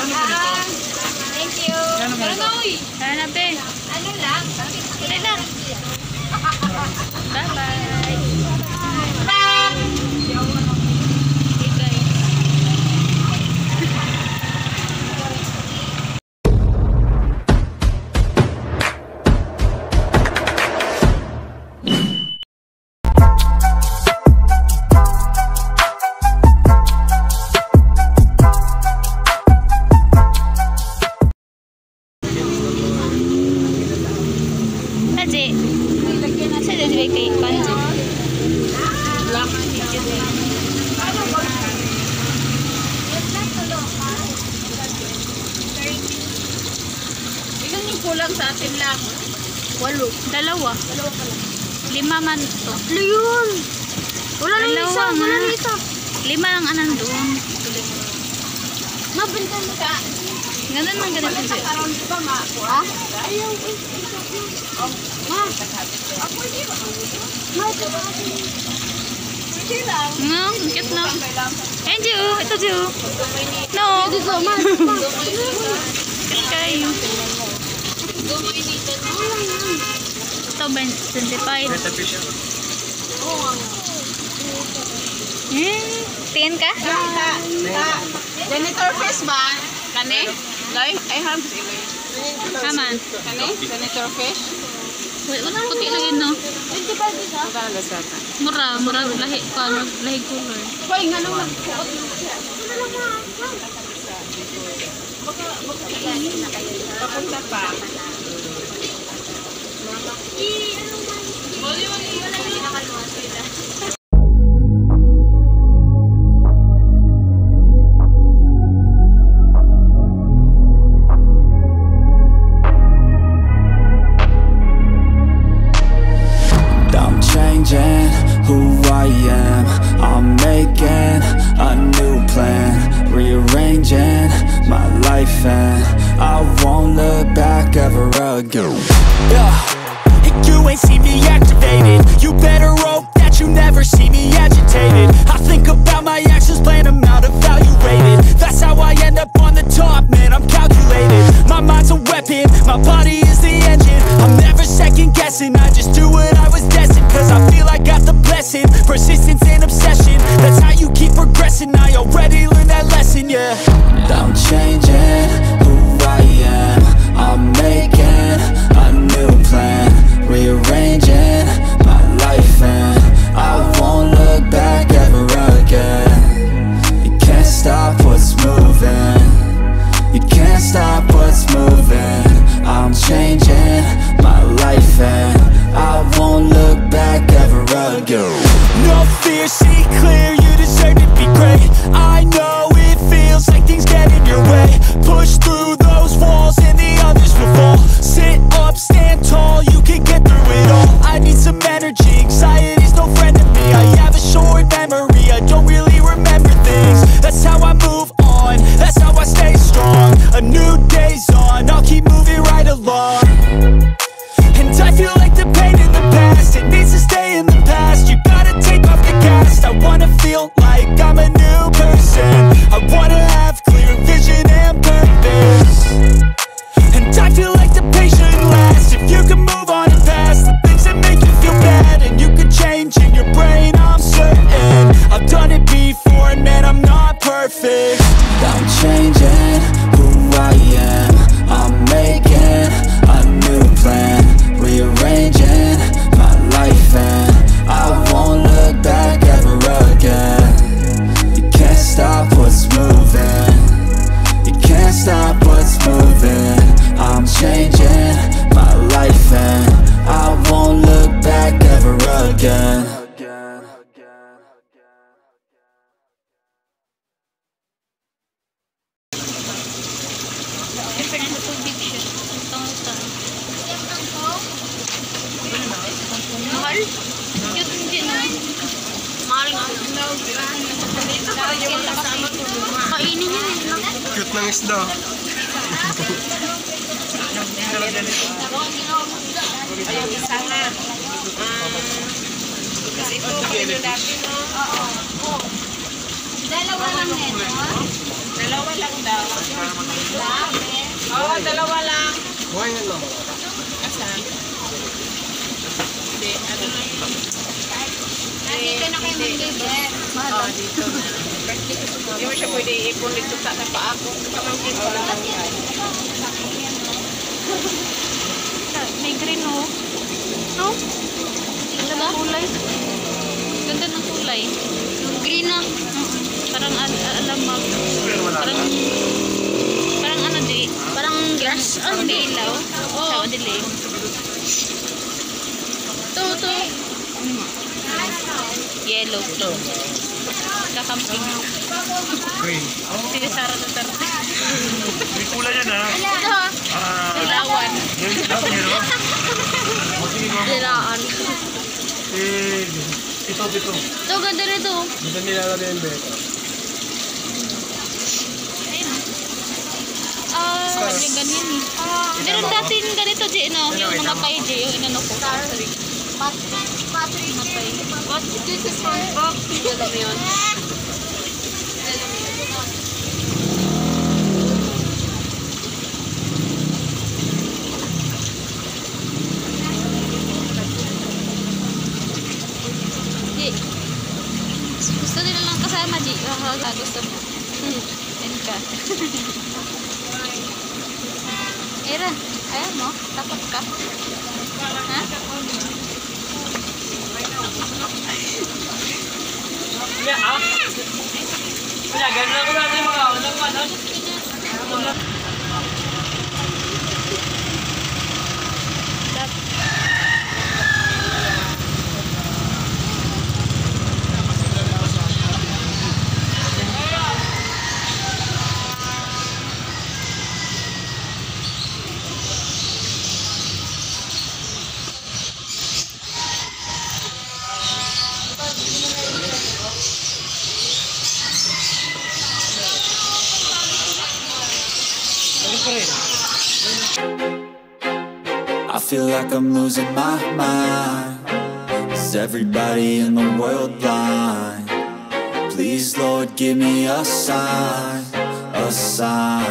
Thank you. Tara na, be. Ano lang? Hindi lang. Bye-bye. Kulang sa atin lang. 8. Dalawa. 5 man to. Ayun! Wala na Dalawa isa. nga. Wala na isa. 5 lang anan doon. Mabenta mo ka. Ganun man ganun siya. Ha? Ayaw. Ma. Ako hindi ba? Ma, ito ba? Hindi lang. No, cute no. And you, ito you. No. Dito, ma. Cute kayo. Ito, 25. Tingin ka? Janitor fish ba? Kani? Loy? Ay, ham. Kaman. Kani? Janitor fish? Wait, unang puti lang yun, no? 25 isa? Mura, lahi color. Hoy, nga nung magpuot mo siya. Papunta pa. I'm changing who I am. I'm making a new plan, rearranging my life, and I won't look back ever again. You ain't see me activated. You better hope that you never see me agitated. I think about my actions, plan them out, evaluated. That's how I end up on the top, man, I'm calculated. My mind's a weapon, my body is the engine. I'm never second guessing, I just do what I was destined. Cause I feel I got the blessing, persistence and obsession. That's how you keep progressing, I already learned that lesson, yeah. I'm changing who I am. I'm making a new plan, rearranging my life, and I won't look back ever again. You can't stop what's moving. You can't stop what's moving. I'm changing my life, and I won't look back ever again. No fear, see clear, you deserve to be great. I know it feels like things get in your way. Push through those walls and the others will fall. Sit up, stand tall, you can get through it all. I need some energy, anxiety's no friend to me. I have a short memory, I don't really remember things. That's how I move on, that's how I stay strong. A new day's on, I'll keep moving right along. And I feel like the pain in the past, it needs to stay in the past. You gotta take off the cast. I wanna feel like I'm a new person. I wanna have clear vision and purpose. And I feel like the pain shouldn't last. If you can move on and past the things that make you feel bad, and you can change in your brain, I'm certain. I've done it before and man, I'm not perfect. I'm changing who I am. I'm making a new plan, rearranging my life, and I won't look back ever again. You can't stop what's moving. You can't stop what's moving. I'm changing my life, and I won't look back ever again. Fernando tubig siya. Ito. Mahal? Cute hindi na. Mahal nga. Kainin niya lang. Cute ng isda. Ayun, isa na. Kasi ito, pino dati, no? Oo. Dalawa lang nito. Dalawa lang daw. Oo, dalawa lang. Kumain na lang. Asan? Hindi, ano na yun? Dito na kayo mag-libre. Oo, dito na. Hindi mo siya pwede ipon dito sa paa ko. Pamangkin ko lang. May green, no? No? Ganda ng kulay. Ganda ng kulay. Yung green na. Parang alamag. Parang ano di? Parang grass. Ang dilaw. Oo, dilim. Ito. Yellow, pink. Kakamping. Green. Sige, Sara Duterte. May kulay yan ha. Ito. Dilawan. Yung silang hero. Dilaan. Ito. Ito, ganda nito. Dito nilalagay yung beta. Yung ganyan eh. Meron dati yung ganito, J, no? Yung mga kay J, yung inano ko. Matay. What? This is from Bob. Alam mo yun? J, gusto nila lang kasama, J. Gusto mo. Yan ka. Era, ayaw mo? Takot ka? Ha? Ganun ako natin mga unang ano. I feel like I'm losing my mind. Is everybody in the world blind? Please, Lord, give me a sign, a sign.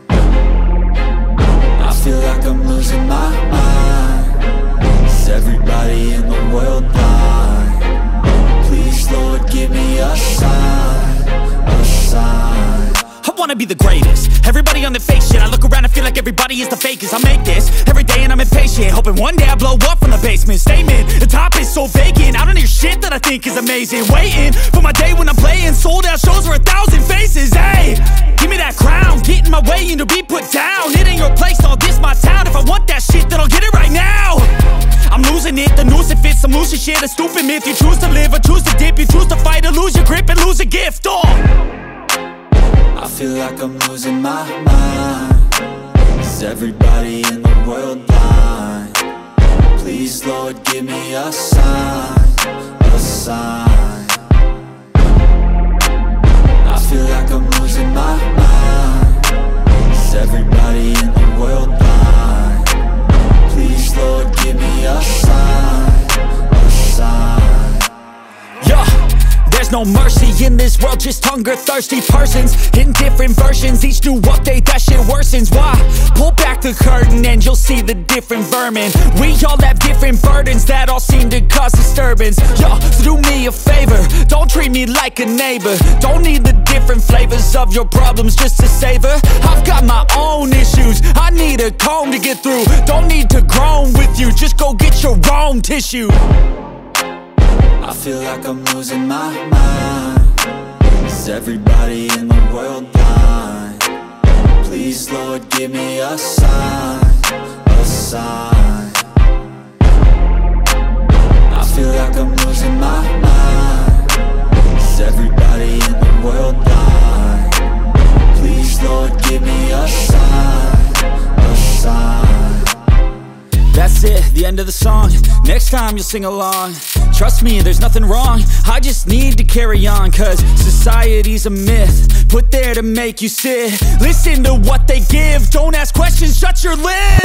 I feel like I'm losing my mind. Is everybody in the world blind? Please, Lord, give me a sign, a sign. I wanna be the greatest. Everybody on the fake shit. I look around and feel like everybody is the fakest. I make this every day and I'm impatient, hoping one day I blow up from the basement. Statement, the top is so vacant. I don't hear shit that I think is amazing. Waiting for my day when I'm playing sold out shows for 1,000 faces. Hey, give me that crown, get in my way and to be put down. It ain't your place, all this my town. If I want that shit, then I'll get it right now. I'm losing it, the noose it fits, some losing shit, a stupid myth. You choose to live or choose to dip, you choose to fight or lose your grip and lose a gift. I feel like I'm losing my mind. Is everybody in the world blind? Please, Lord, give me a sign, a sign. I feel like I'm losing my mind. Is everybody in the world blind? Please, Lord, give me a sign, a sign. Yeah, there's no mercy in this world, just hunger-thirsty persons in different versions. Each new update, that shit worsens. Why? Pull back the curtain and you'll see the different vermin. We all have different burdens that all seem to cause disturbance. Yo, so do me a favor, don't treat me like a neighbor. Don't need the different flavors of your problems just to savor. I've got my own issues, I need a comb to get through. Don't need to groan with you, just go get your own tissue. I feel like I'm losing my mind. Is everybody in the world blind? Please, Lord, give me a sign, a sign. I feel like I'm losing my mind. Is everybody in the world blind? Please, Lord, give me a sign, a sign. That's it, the end of the song. Next time you'll sing along. Trust me, there's nothing wrong. I just need to carry on, cause society's a myth put there to make you sit. Listen to what they give. Don't ask questions, shut your lid.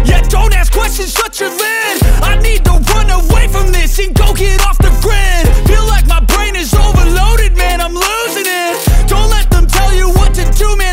Yeah, don't ask questions, shut your lid. I need to run away from this and go get off the grid. Feel like my brain is overloaded, man, I'm losing it. Don't let them tell you what to do, man.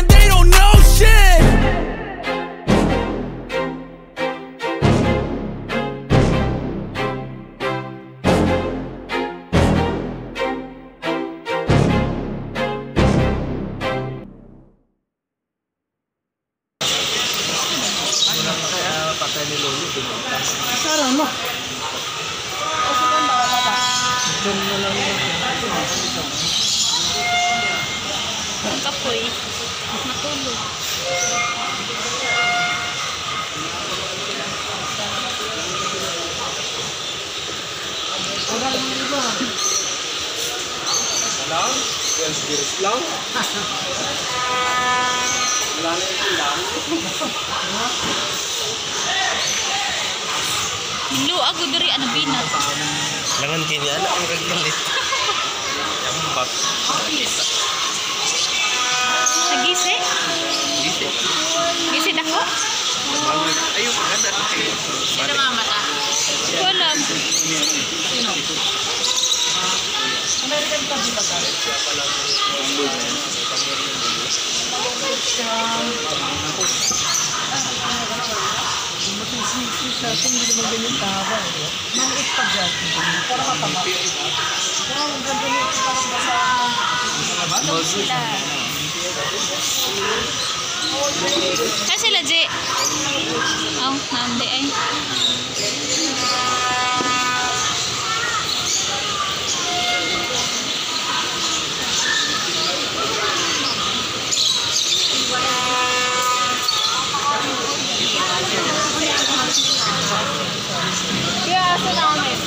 ko eh. Matulog. Lang? Yan, spirit lang? Wala na yung lang. Hilo ako diri ano binat. Langan kini anak ang kagpalit. Yang bak. Nagisi? Gisi. Gisi dako? Ayun, maganda. Sino mamata? Ko alam. Sila. Ay sila J. Oh, nandi ay. Yeah, asa namin.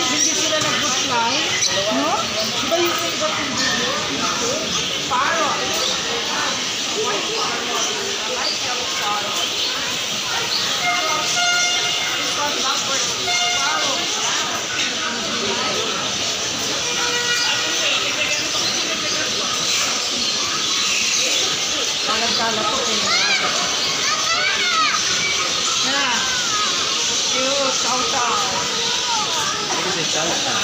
Hindi sila nag-fly, no? Diba yung iba paro? Kalat-kalat ko eh. Na. Cute, chow-chow. Kasi salsa.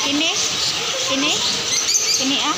Kini? Kini? Kini ah?